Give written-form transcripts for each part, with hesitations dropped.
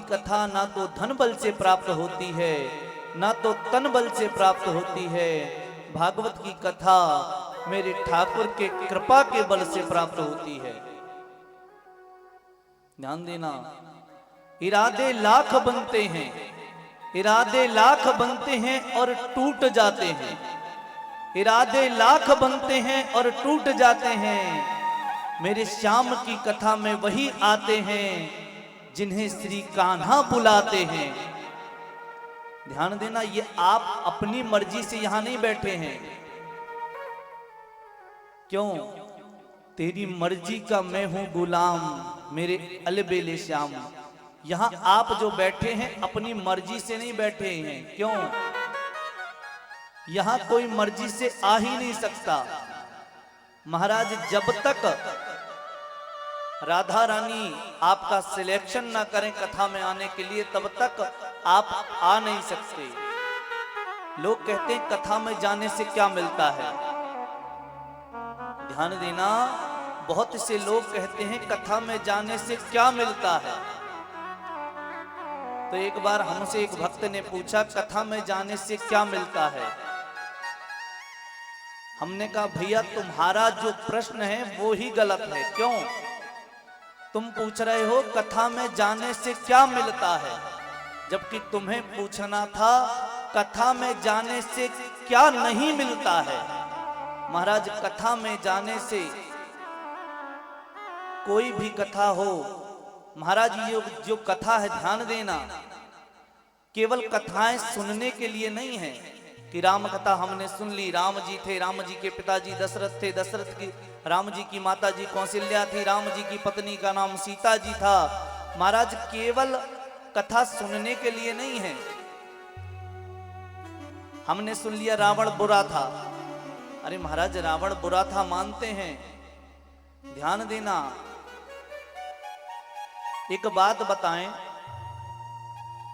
कथा ना तो धन बल से प्राप्त होती है, ना तो तन बल से प्राप्त होती है। भागवत की कथा मेरे ठाकुर के कृपा के बल से प्राप्त होती है। ध्यान देना, इरादे लाख बनते हैं, इरादे लाख बनते हैं और टूट जाते हैं। इरादे लाख बनते हैं और टूट जाते हैं। मेरे श्याम की कथा में वही आते हैं जिन्हें श्री कान्हा बुलाते हैं। ध्यान देना, ये आप अपनी मर्जी से यहां नहीं बैठे हैं। क्यों? तेरी मर्जी का मैं हूं गुलाम मेरे अलबेले श्याम। यहां आप जो बैठे हैं अपनी मर्जी से नहीं बैठे हैं। क्यों? यहां कोई मर्जी से आ ही नहीं सकता। महाराज जब तक राधा रानी आपका सिलेक्शन ना करें कथा में आने के लिए, तब तक आप आ नहीं सकते। लोग कहते हैं कथा में जाने से क्या मिलता है। ध्यान देना, बहुत से लोग कहते हैं कथा में जाने से क्या मिलता है। तो एक बार हमसे एक भक्त ने पूछा कथा में जाने से क्या मिलता है। हमने कहा भैया तुम्हारा जो प्रश्न है वो ही गलत है। क्यों? तुम पूछ रहे हो कथा में जाने से क्या मिलता है, जबकि तुम्हें पूछना था कथा में जाने से क्या नहीं मिलता है। महाराज कथा में जाने से कोई भी कथा हो, महाराज ये जो कथा है ध्यान देना, केवल कथाएं सुनने के लिए नहीं है कि राम कथा हमने सुन ली, राम जी थे, राम जी के पिताजी दशरथ थे, दशरथ की राम जी की माता जी कौशल्या थी, राम जी की पत्नी का नाम सीता जी था। महाराज केवल कथा सुनने के लिए नहीं है। हमने सुन लिया रावण बुरा था, अरे महाराज रावण बुरा था मानते हैं। ध्यान देना, एक बात बताएं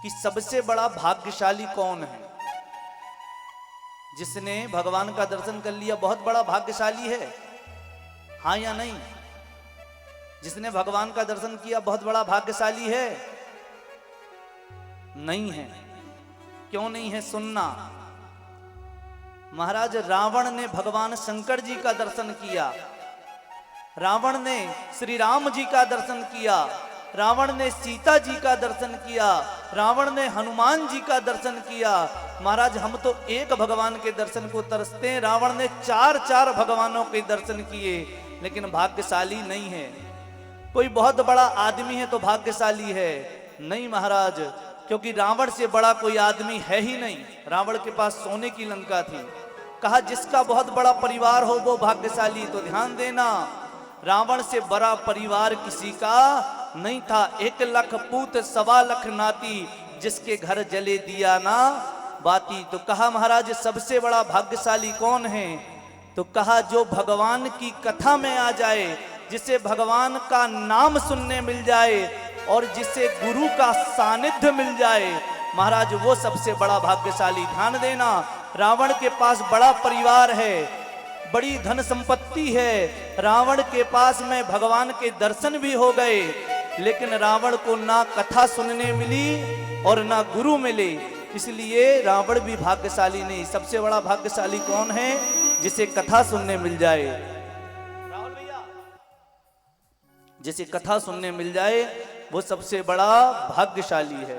कि सबसे बड़ा भाग्यशाली कौन है? जिसने भगवान का दर्शन कर लिया बहुत बड़ा भाग्यशाली है, हाँ या नहीं? जिसने भगवान का दर्शन किया बहुत बड़ा भाग्यशाली है? नहीं है। क्यों नहीं है? सुनना। महाराज रावण ने भगवान शंकर जी का दर्शन किया, रावण ने श्री राम जी का दर्शन किया, रावण ने सीता जी का दर्शन किया, रावण ने हनुमान जी का दर्शन किया। महाराज हम तो एक भगवान के दर्शन को तरसते हैं, रावण ने 4 भगवानों के दर्शन किए, लेकिन भाग्यशाली नहीं है। कोई बहुत बड़ा आदमी है तो भाग्यशाली है? नहीं महाराज, क्योंकि रावण से बड़ा कोई आदमी है ही नहीं। रावण के पास सोने की लंका थी। कहा जिसका बहुत बड़ा परिवार हो वो भाग्यशाली। तो ध्यान देना, रावण से बड़ा परिवार किसी का नहीं था। 1 लाख पूत 1.25 लाख नाती, जिसके घर जले दिया ना बाती। तो कहा महाराज सबसे बड़ा भाग्यशाली कौन है? तो कहा जो भगवान की कथा में आ जाए, जिसे भगवान का नाम सुनने मिल जाए और जिसे गुरु का सानिध्य मिल जाए, महाराज वो सबसे बड़ा भाग्यशाली। ध्यान देना, रावण के पास बड़ा परिवार है, बड़ी धन संपत्ति है, रावण के पास में भगवान के दर्शन भी हो गए, लेकिन रावण को ना कथा सुनने मिली और ना गुरु मिले। इसलिए रावण भी भाग्यशाली नहीं। सबसे बड़ा भाग्यशाली कौन है? जिसे कथा सुनने मिल जाए। राहुल भैया, जिसे कथा सुनने मिल जाए वो सबसे बड़ा भाग्यशाली है।